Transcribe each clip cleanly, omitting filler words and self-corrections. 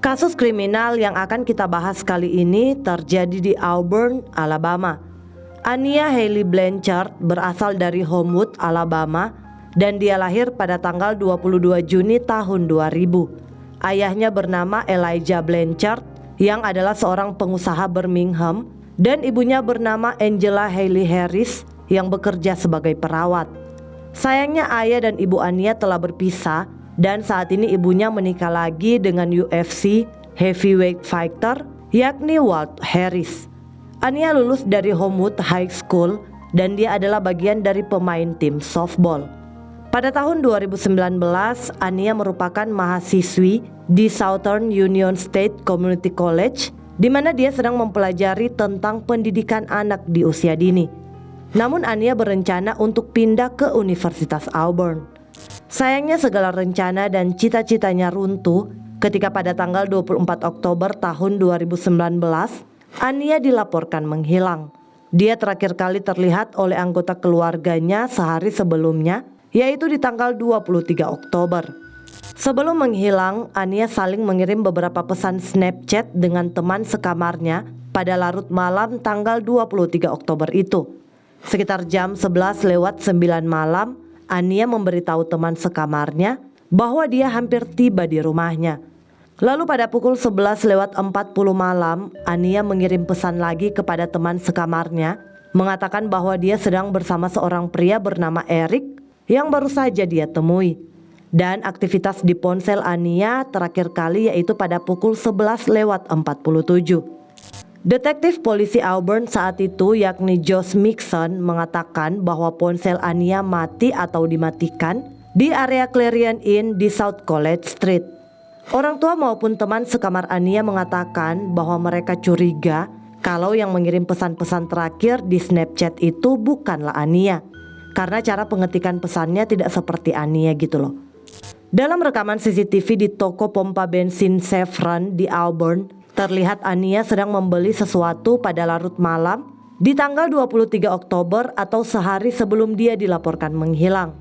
Kasus kriminal yang akan kita bahas kali ini terjadi di Auburn, Alabama. Ania Haley Blanchard berasal dari Homewood, Alabama, dan dia lahir pada tanggal 22 Juni tahun 2000. Ayahnya bernama Elijah Blanchard yang adalah seorang pengusaha Birmingham, dan ibunya bernama Angela Haley Harris yang bekerja sebagai perawat. Sayangnya ayah dan ibu Ania telah berpisah, dan saat ini ibunya menikah lagi dengan UFC heavyweight fighter yakni Walt Harris. Ania lulus dari Homewood High School dan dia adalah bagian dari pemain tim softball. Pada tahun 2019, Ania merupakan mahasiswi di Southern Union State Community College, di mana dia sedang mempelajari tentang pendidikan anak di usia dini. Namun Ania berencana untuk pindah ke Universitas Auburn. Sayangnya segala rencana dan cita-citanya runtuh ketika pada tanggal 24 Oktober tahun 2019, Ania dilaporkan menghilang. Dia terakhir kali terlihat oleh anggota keluarganya sehari sebelumnya, yaitu di tanggal 23 Oktober. Sebelum menghilang, Ania saling mengirim beberapa pesan Snapchat dengan teman sekamarnya pada larut malam tanggal 23 Oktober itu. Sekitar jam 11:09 malam, Ania memberitahu teman sekamarnya bahwa dia hampir tiba di rumahnya. Lalu pada pukul 11:40 malam, Ania mengirim pesan lagi kepada teman sekamarnya, mengatakan bahwa dia sedang bersama seorang pria bernama Eric yang baru saja dia temui. Dan aktivitas di ponsel Ania terakhir kali yaitu pada pukul 11:47. Detektif polisi Auburn saat itu yakni Josh Mixon mengatakan bahwa ponsel Ania mati atau dimatikan di area Clarion Inn di South College Street. Orang tua maupun teman sekamar Ania mengatakan bahwa mereka curiga kalau yang mengirim pesan-pesan terakhir di Snapchat itu bukanlah Ania, karena cara pengetikan pesannya tidak seperti Ania gitu loh. Dalam rekaman CCTV di toko pompa bensin Chevron di Auburn, terlihat Ania sedang membeli sesuatu pada larut malam di tanggal 23 Oktober atau sehari sebelum dia dilaporkan menghilang.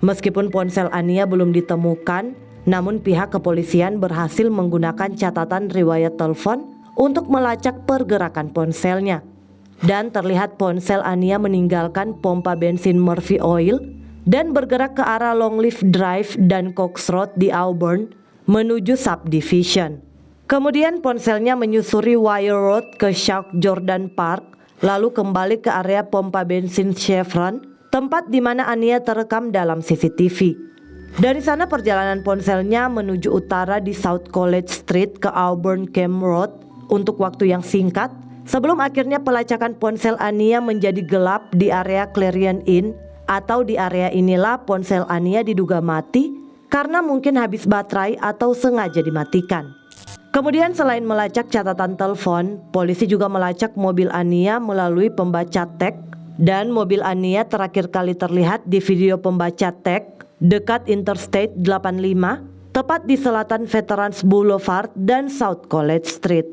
Meskipun ponsel Ania belum ditemukan, namun pihak kepolisian berhasil menggunakan catatan riwayat telepon untuk melacak pergerakan ponselnya. Dan terlihat ponsel Ania meninggalkan pompa bensin Murphy Oil dan bergerak ke arah Longleaf Drive dan Cox Road di Auburn menuju Subdivision. Kemudian ponselnya menyusuri Wire Road ke South Jordan Park, lalu kembali ke area pompa bensin Chevron, tempat di mana Ania terekam dalam CCTV. Dari sana perjalanan ponselnya menuju utara di South College Street ke Auburn Camp Road untuk waktu yang singkat, sebelum akhirnya pelacakan ponsel Ania menjadi gelap di area Clarion Inn, atau di area inilah ponsel Ania diduga mati karena mungkin habis baterai atau sengaja dimatikan. Kemudian selain melacak catatan telepon, polisi juga melacak mobil Ania melalui pembaca tag, dan mobil Ania terakhir kali terlihat di video pembaca tag dekat Interstate 85, tepat di selatan Veterans Boulevard dan South College Street.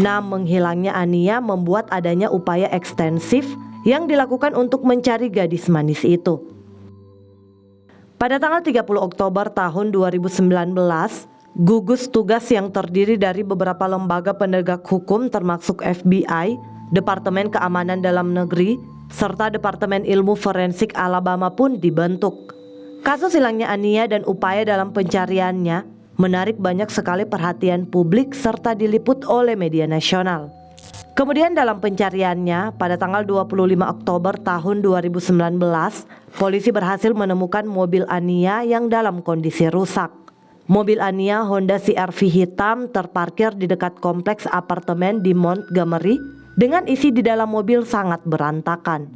Nah, menghilangnya Ania membuat adanya upaya ekstensif yang dilakukan untuk mencari gadis manis itu. Pada tanggal 30 Oktober tahun 2019, gugus tugas yang terdiri dari beberapa lembaga penegak hukum termasuk FBI, Departemen Keamanan Dalam Negeri, serta Departemen Ilmu Forensik Alabama pun dibentuk. Kasus hilangnya Ania dan upaya dalam pencariannya menarik banyak sekali perhatian publik serta diliput oleh media nasional. Kemudian dalam pencariannya pada tanggal 25 Oktober tahun 2019, polisi berhasil menemukan mobil Ania yang dalam kondisi rusak. Mobil Ania Honda CR-V hitam terparkir di dekat kompleks apartemen di Montgomery dengan isi di dalam mobil sangat berantakan.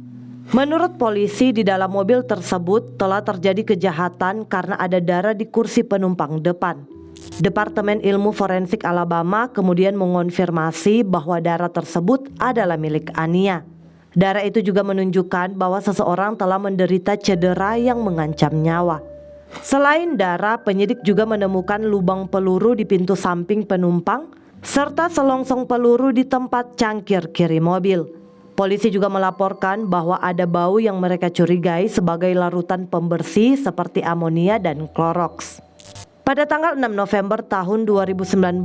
Menurut polisi, di dalam mobil tersebut telah terjadi kejahatan karena ada darah di kursi penumpang depan. Departemen Ilmu Forensik Alabama kemudian mengonfirmasi bahwa darah tersebut adalah milik Ania. Darah itu juga menunjukkan bahwa seseorang telah menderita cedera yang mengancam nyawa. Selain darah, penyidik juga menemukan lubang peluru di pintu samping penumpang serta selongsong peluru di tempat cangkir kiri mobil. Polisi juga melaporkan bahwa ada bau yang mereka curigai sebagai larutan pembersih seperti amonia dan Clorox. Pada tanggal 6 November tahun 2019,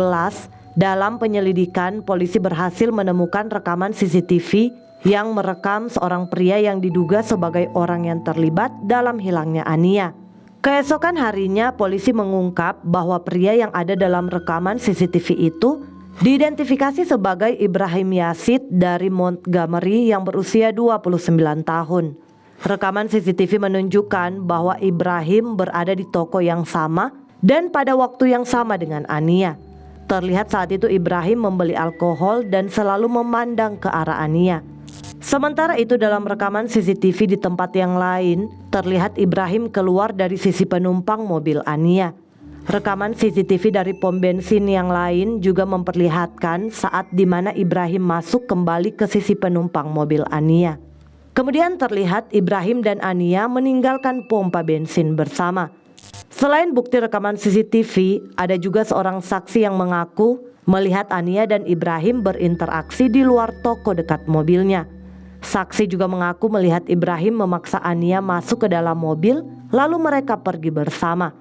dalam penyelidikan polisi berhasil menemukan rekaman CCTV yang merekam seorang pria yang diduga sebagai orang yang terlibat dalam hilangnya Ania. Keesokan harinya polisi mengungkap bahwa pria yang ada dalam rekaman CCTV itu diidentifikasi sebagai Ibrahim Yasid dari Montgomery yang berusia 29 tahun. Rekaman CCTV menunjukkan bahwa Ibrahim berada di toko yang sama dan pada waktu yang sama dengan Ania. Terlihat saat itu Ibrahim membeli alkohol dan selalu memandang ke arah Ania. Sementara itu dalam rekaman CCTV di tempat yang lain, terlihat Ibrahim keluar dari sisi penumpang mobil Ania. Rekaman CCTV dari pom bensin yang lain juga memperlihatkan saat di mana Ibrahim masuk kembali ke sisi penumpang mobil Ania. Kemudian terlihat Ibrahim dan Ania meninggalkan pompa bensin bersama. Selain bukti rekaman CCTV, ada juga seorang saksi yang mengaku melihat Ania dan Ibrahim berinteraksi di luar toko dekat mobilnya. Saksi juga mengaku melihat Ibrahim memaksa Ania masuk ke dalam mobil, lalu mereka pergi bersama.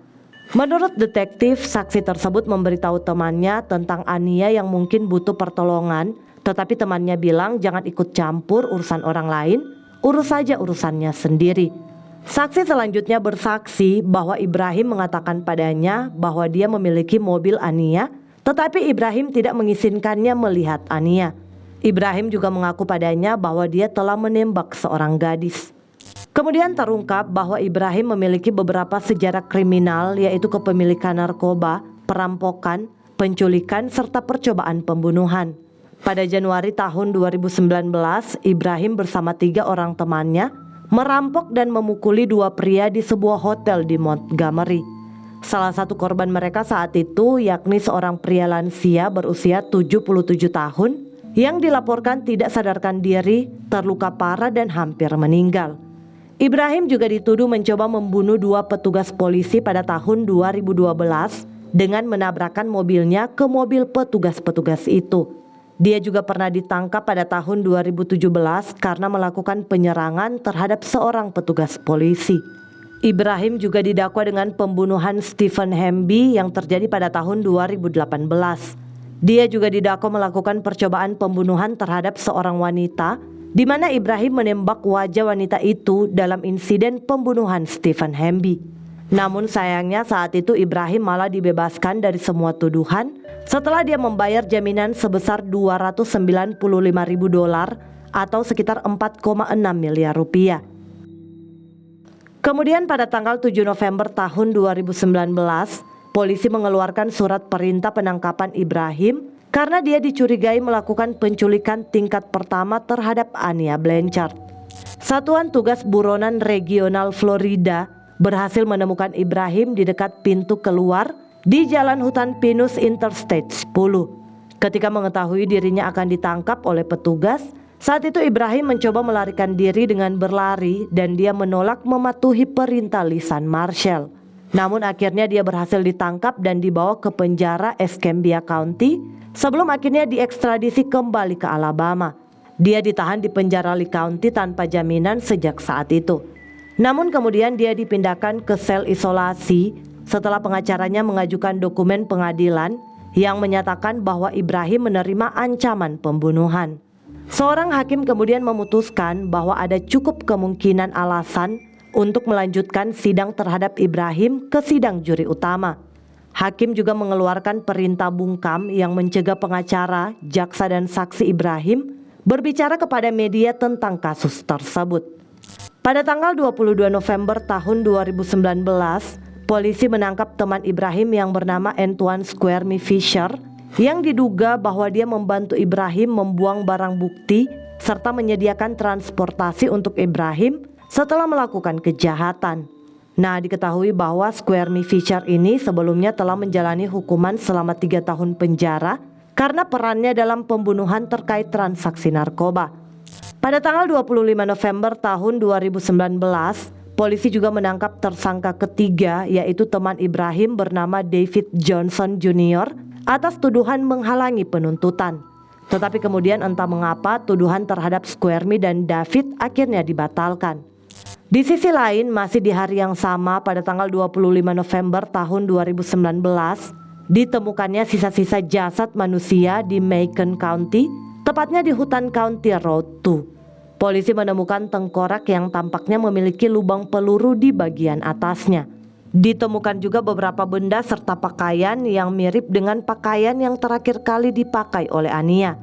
Menurut detektif, saksi tersebut memberitahu temannya tentang Ania yang mungkin butuh pertolongan, tetapi temannya bilang jangan ikut campur urusan orang lain, urus saja urusannya sendiri. Saksi selanjutnya bersaksi bahwa Ibrahim mengatakan padanya bahwa dia memiliki mobil Ania, tetapi Ibrahim tidak mengizinkannya melihat Ania. Ibrahim juga mengaku padanya bahwa dia telah menembak seorang gadis. Kemudian terungkap bahwa Ibrahim memiliki beberapa sejarah kriminal, yaitu kepemilikan narkoba, perampokan, penculikan, serta percobaan pembunuhan. Pada Januari tahun 2019, Ibrahim bersama 3 orang temannya merampok dan memukuli 2 pria di sebuah hotel di Montgomery. Salah satu korban mereka saat itu yakni seorang pria lansia berusia 77 tahun yang dilaporkan tidak sadarkan diri, terluka parah dan hampir meninggal. Ibrahim juga dituduh mencoba membunuh 2 petugas polisi pada tahun 2012 dengan menabrakkan mobilnya ke mobil petugas-petugas itu. Dia juga pernah ditangkap pada tahun 2017 karena melakukan penyerangan terhadap seorang petugas polisi. Ibrahim juga didakwa dengan pembunuhan Stephen Hamby yang terjadi pada tahun 2018. Dia juga didakwa melakukan percobaan pembunuhan terhadap seorang wanita, di mana Ibrahim menembak wajah wanita itu dalam insiden pembunuhan Stephen Hamby. Namun sayangnya saat itu Ibrahim malah dibebaskan dari semua tuduhan setelah dia membayar jaminan sebesar $295.000 atau sekitar 4,6 miliar rupiah. Kemudian pada tanggal 7 November tahun 2019, polisi mengeluarkan surat perintah penangkapan Ibrahim karena dia dicurigai melakukan penculikan tingkat pertama terhadap Ania Blanchard. Satuan Tugas Buronan Regional Florida berhasil menemukan Ibrahim di dekat pintu keluar di Jalan Hutan Pinus Interstate 10. Ketika mengetahui dirinya akan ditangkap oleh petugas, saat itu Ibrahim mencoba melarikan diri dengan berlari dan dia menolak mematuhi perintah lisan marshal. Namun akhirnya dia berhasil ditangkap dan dibawa ke penjara Escambia County sebelum akhirnya diekstradisi kembali ke Alabama. Dia ditahan di penjara Lee County tanpa jaminan sejak saat itu. Namun kemudian dia dipindahkan ke sel isolasi setelah pengacaranya mengajukan dokumen pengadilan yang menyatakan bahwa Ibrahim menerima ancaman pembunuhan. Seorang hakim kemudian memutuskan bahwa ada cukup kemungkinan alasan untuk melanjutkan sidang terhadap Ibrahim ke sidang juri utama. Hakim juga mengeluarkan perintah bungkam yang mencegah pengacara, jaksa dan saksi Ibrahim berbicara kepada media tentang kasus tersebut. Pada tanggal 22 November tahun 2019, polisi menangkap teman Ibrahim yang bernama Antoine Squirmy Fisher yang diduga bahwa dia membantu Ibrahim membuang barang bukti serta menyediakan transportasi untuk Ibrahim setelah melakukan kejahatan. Nah, diketahui bahwa Squirmy Fisher ini sebelumnya telah menjalani hukuman selama 3 tahun penjara karena perannya dalam pembunuhan terkait transaksi narkoba. Pada tanggal 25 November tahun 2019, polisi juga menangkap tersangka ketiga yaitu teman Ibrahim bernama David Johnson Jr. atas tuduhan menghalangi penuntutan. Tetapi kemudian entah mengapa tuduhan terhadap Squirmy dan David akhirnya dibatalkan. Di sisi lain, masih di hari yang sama pada tanggal 25 November tahun 2019, ditemukannya sisa-sisa jasad manusia di Macon County, tepatnya di hutan County Road 2. Polisi menemukan tengkorak yang tampaknya memiliki lubang peluru di bagian atasnya. Ditemukan juga beberapa benda serta pakaian yang mirip dengan pakaian yang terakhir kali dipakai oleh Ania.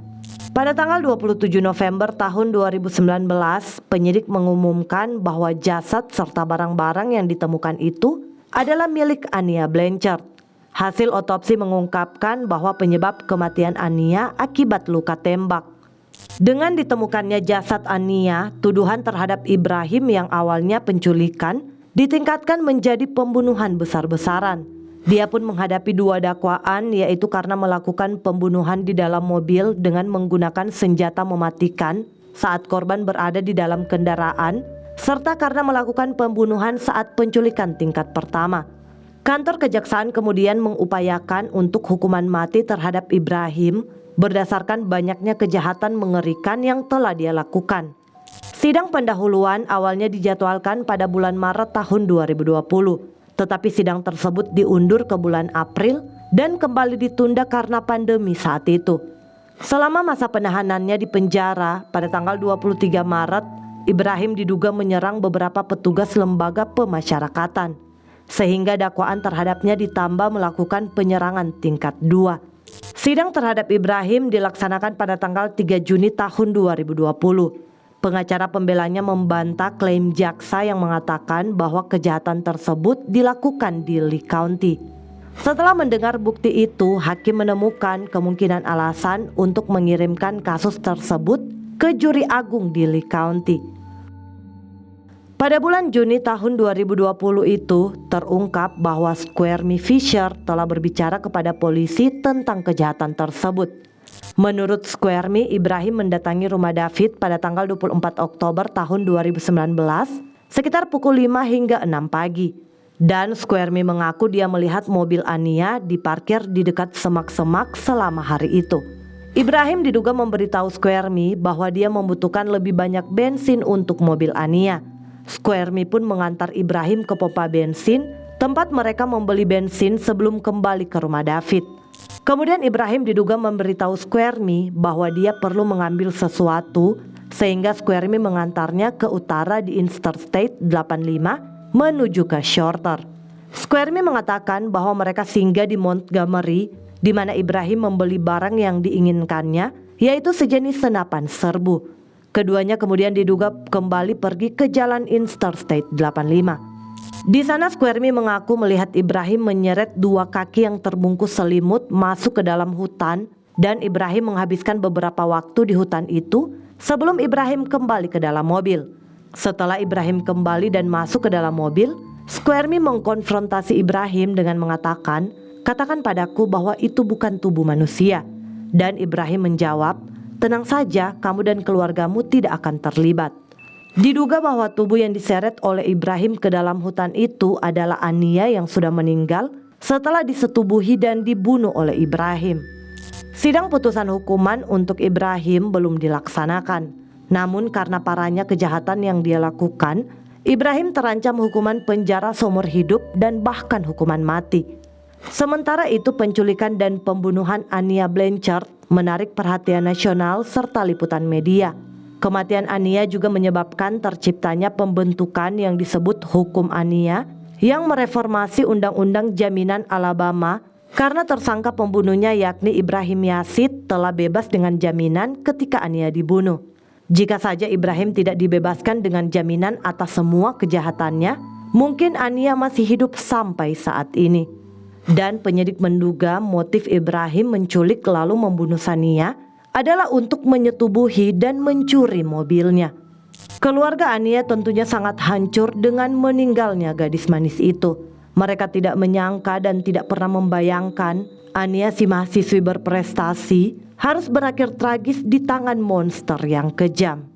Pada tanggal 27 November tahun 2019, penyidik mengumumkan bahwa jasad serta barang-barang yang ditemukan itu adalah milik Ania Blanchard. Hasil otopsi mengungkapkan bahwa penyebab kematian Ania akibat luka tembak. Dengan ditemukannya jasad Ania, tuduhan terhadap Ibrahim yang awalnya penculikan ditingkatkan menjadi pembunuhan besar-besaran. Dia pun menghadapi 2 dakwaan, yaitu karena melakukan pembunuhan di dalam mobil dengan menggunakan senjata mematikan saat korban berada di dalam kendaraan, serta karena melakukan pembunuhan saat penculikan tingkat pertama. Kantor kejaksaan kemudian mengupayakan untuk hukuman mati terhadap Ibrahim berdasarkan banyaknya kejahatan mengerikan yang telah dia lakukan. Sidang pendahuluan awalnya dijadwalkan pada bulan Maret tahun 2020. Tetapi sidang tersebut diundur ke bulan April dan kembali ditunda karena pandemi saat itu. Selama masa penahanannya di penjara pada tanggal 23 Maret, Ibrahim diduga menyerang beberapa petugas lembaga pemasyarakatan, sehingga dakwaan terhadapnya ditambah melakukan penyerangan tingkat 2. Sidang terhadap Ibrahim dilaksanakan pada tanggal 3 Juni tahun 2020. Pengacara pembelanya membantah klaim jaksa yang mengatakan bahwa kejahatan tersebut dilakukan di Lee County. Setelah mendengar bukti itu, hakim menemukan kemungkinan alasan untuk mengirimkan kasus tersebut ke juri agung di Lee County. Pada bulan Juni tahun 2020 itu, terungkap bahwa Squirmy Fisher telah berbicara kepada polisi tentang kejahatan tersebut. Menurut Squirmy, Ibrahim mendatangi rumah David pada tanggal 24 Oktober tahun 2019 sekitar pukul 5 hingga 6 pagi. Dan Squirmy mengaku dia melihat mobil Ania diparkir di dekat semak-semak selama hari itu. Ibrahim diduga memberitahu Squirmy bahwa dia membutuhkan lebih banyak bensin untuk mobil Ania. Squirmy pun mengantar Ibrahim ke pompa bensin, tempat mereka membeli bensin sebelum kembali ke rumah David. Kemudian Ibrahim diduga memberitahu Squirmy bahwa dia perlu mengambil sesuatu, sehingga Squirmy mengantarnya ke utara di Interstate 85 menuju ke Shorter. Squirmy mengatakan bahwa mereka singgah di Montgomery, di mana Ibrahim membeli barang yang diinginkannya, yaitu sejenis senapan serbu. Keduanya kemudian diduga kembali pergi ke jalan Interstate 85. Di sana Squirmy mengaku melihat Ibrahim menyeret 2 kaki yang terbungkus selimut masuk ke dalam hutan, dan Ibrahim menghabiskan beberapa waktu di hutan itu sebelum Ibrahim kembali ke dalam mobil. Setelah Ibrahim kembali dan masuk ke dalam mobil, Squirmy mengkonfrontasi Ibrahim dengan mengatakan, "Katakan padaku bahwa itu bukan tubuh manusia." Dan Ibrahim menjawab, "Tenang saja, kamu dan keluargamu tidak akan terlibat." Diduga bahwa tubuh yang diseret oleh Ibrahim ke dalam hutan itu adalah Ania yang sudah meninggal setelah disetubuhi dan dibunuh oleh Ibrahim. Sidang putusan hukuman untuk Ibrahim belum dilaksanakan. Namun karena parahnya kejahatan yang dia lakukan, Ibrahim terancam hukuman penjara seumur hidup dan bahkan hukuman mati. Sementara itu, penculikan dan pembunuhan Ania Blanchard menarik perhatian nasional serta liputan media. Kematian Ania juga menyebabkan terciptanya pembentukan yang disebut Hukum Ania yang mereformasi Undang-Undang Jaminan Alabama karena tersangka pembunuhnya yakni Ibrahim Yasid telah bebas dengan jaminan ketika Ania dibunuh. Jika saja Ibrahim tidak dibebaskan dengan jaminan atas semua kejahatannya, mungkin Ania masih hidup sampai saat ini. Dan penyidik menduga motif Ibrahim menculik lalu membunuh Sania adalah untuk menyetubuhi dan mencuri mobilnya. Keluarga Ania tentunya sangat hancur dengan meninggalnya gadis manis itu. Mereka tidak menyangka dan tidak pernah membayangkan Ania, si mahasiswi berprestasi, harus berakhir tragis di tangan monster yang kejam.